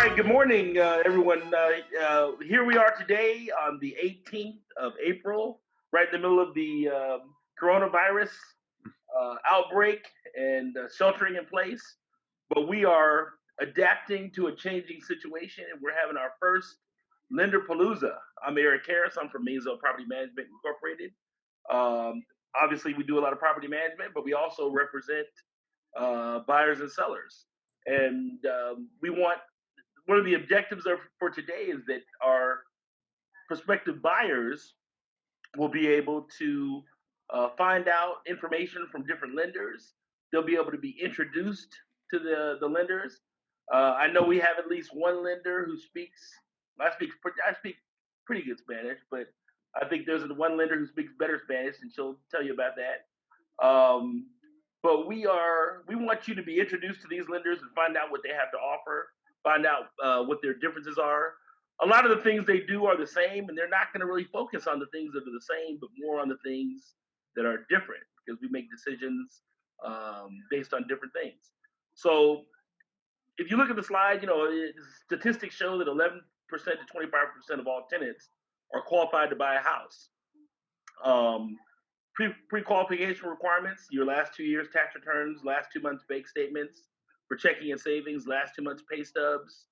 right, good morning, everyone. Here we are today on the 18th of April, right in the middle of the coronavirus outbreak and sheltering in place. But we are adapting to a changing situation, and we're having our first Lender Palooza. I'm Eric Harris. I'm from Mazo Property Management Incorporated. Um, Obviously, we do a lot of property management, but we also represent buyers and sellers. And we want one of the objectives for today is that our prospective buyers will be able to find out information from different lenders. They'll be able to be introduced to the lenders. I know we have at least one lender who speaks. I speak pretty good Spanish, but I think there's one lender who speaks better Spanish, and she'll tell you about that. But we want you to be introduced to these lenders and find out what they have to offer, find out what their differences are. A lot of the things they do are the same, and they're not going to really focus on the things that are the same, but more on the things that are different because we make decisions based on different things. So if you look at the slide, statistics show that 11% to 25% of all tenants are qualified to buy a house. Pre-qualification requirements: your last 2 years tax returns, last 2 months bank statements for checking and savings, last 2 months pay stubs.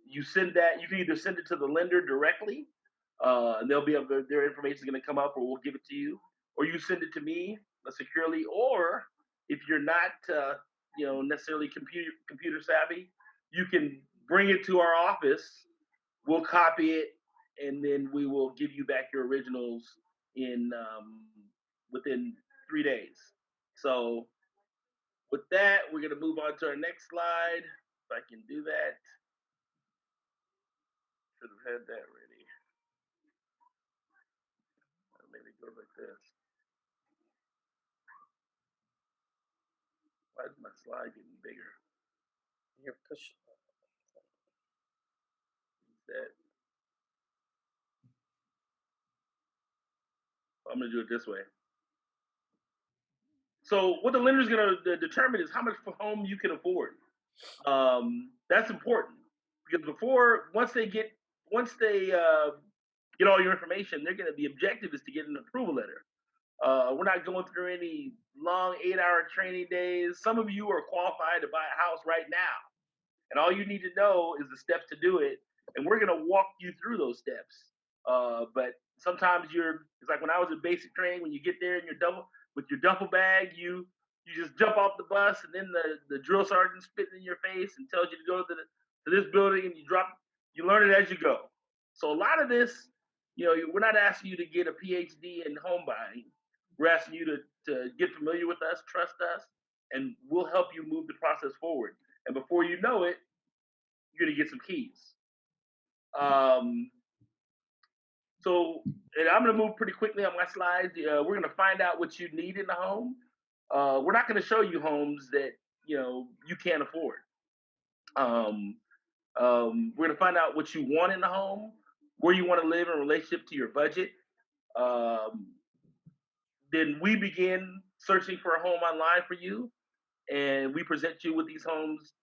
You send that. You can either send it to the lender directly, and they'll be able their information is going to come up, or we'll give it to you, or you send it to me securely. Or if you're not, necessarily computer savvy, you can bring it to our office. We'll copy it, and then we will give you back your originals in within 3 days. So with that, we're going to move on to our next slide. If I can do that. Should have had that ready. Maybe it goes like this. Why is my slide getting bigger? You're pushing. That. I'm going to do it this way. So what the lender is going to determine is how much home you can afford. That's important because once they get all your information, the objective is to get an approval letter. We're not going through any long 8-hour training days. Some of you are qualified to buy a house right now, and all you need to know is the steps to do it. And we're going to walk you through those steps. But sometimes it's like when I was in basic training, when you get there and with your duffel bag, you just jump off the bus, and then the drill sergeant spits in your face and tells you to go to this building, and you learn it as you go. So a lot of this, we're not asking you to get a PhD in home buying. We're asking you to get familiar with us, trust us, and we'll help you move the process forward. And before you know it, you're going to get some keys. And I'm going to move pretty quickly on my slides. We're going to find out what you need in the home. We're not going to show you homes that you can't afford. We're going to find out what you want in the home, where you want to live in relationship to your budget. Then we begin searching for a home online for you, and we present you with these homes.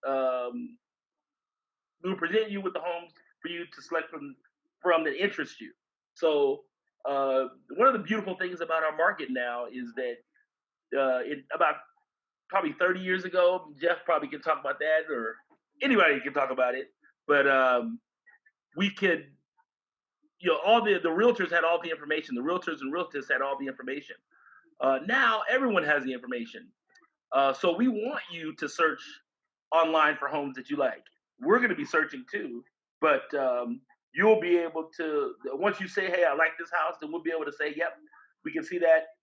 We'll present you with the homes for you to select from that interest you. So one of the beautiful things about our market now is that about probably 30 years ago, Jeff probably can talk about that, or anybody can talk about it, but we could, all the realtors had all the information. The realtors and realtors had all the information. Now everyone has the information. So we want you to search online for homes that you like. We're going to be searching too, but you'll be able to, once you say, hey, I like this house, then we'll be able to say, yep, we can see that.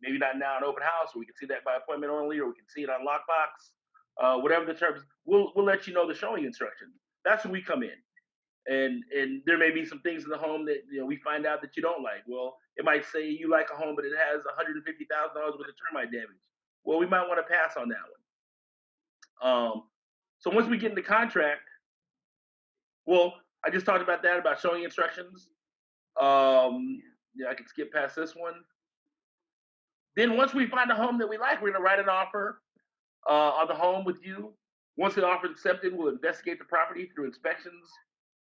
Maybe not now in open house, or we can see that by appointment only, or we can see it on lockbox, whatever the terms. We'll let you know the showing instructions. That's when we come in. And there may be some things in the home that we find out that you don't like. Well, it might say you like a home, but it has $150,000 worth of termite damage. Well, we might want to pass on that one. So once we get into contract, well, I just talked about that, about showing instructions. I can skip past this one. Then once we find a home that we like, we're going to write an offer on the home with you. Once the offer is accepted, we'll investigate the property through inspections.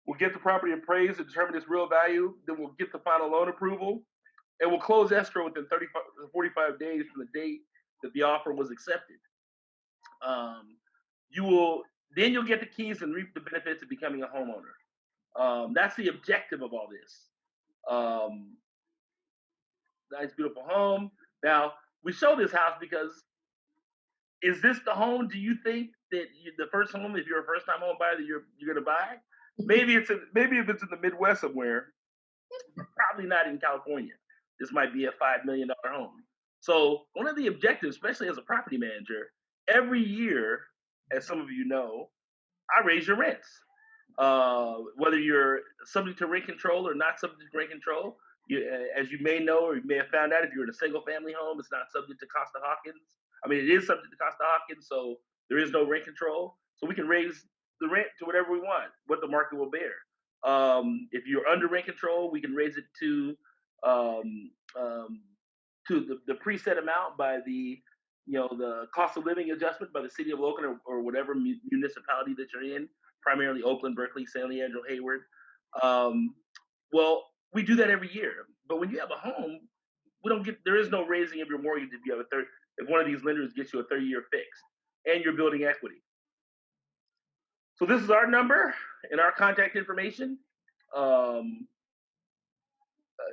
We'll get the property appraised and determine its real value. Then we'll get the final loan approval, and we'll close escrow within 45 days from the date that the offer was accepted. You will then you'll get the keys and reap the benefits of becoming a homeowner. That's the objective of all this. Nice, beautiful home. Now we show this house because is this the home? Do you think that the first home, if you're a first-time home buyer, that you're going to buy? Maybe maybe if it's in the Midwest somewhere, probably not in California. This might be a $5 million home. So one of the objectives, especially as a property manager, every year, as some of you know, I raise your rents. Whether you're subject to rent control or not subject to rent control, as you may know or you may have found out, if you're in a single-family home, it's not subject to Costa-Hawkins. I mean, it is subject to Costa-Hawkins, so there is no rent control. So we can raise the rent to whatever we want, what the market will bear. If you're under rent control, we can raise it um, um, to the preset amount by the cost of living adjustment by the city of Oakland or whatever municipality that you're in, primarily Oakland, Berkeley, San Leandro, Hayward. Um, well, we do that every year. But when you have a home, there is no raising of your mortgage if you have if one of these lenders gets you a 30-year fix and you're building equity. So this is our number and our contact information.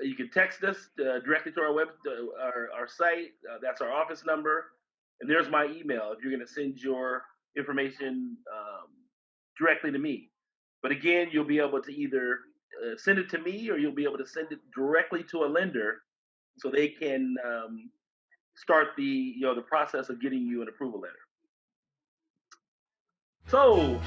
You can text us directly to our site. That's our office number, and there's my email if you're going to send your information directly to me. But again, you'll be able to either send it to me or you'll be able to send it directly to a lender, so they can start the process of getting you an approval letter. So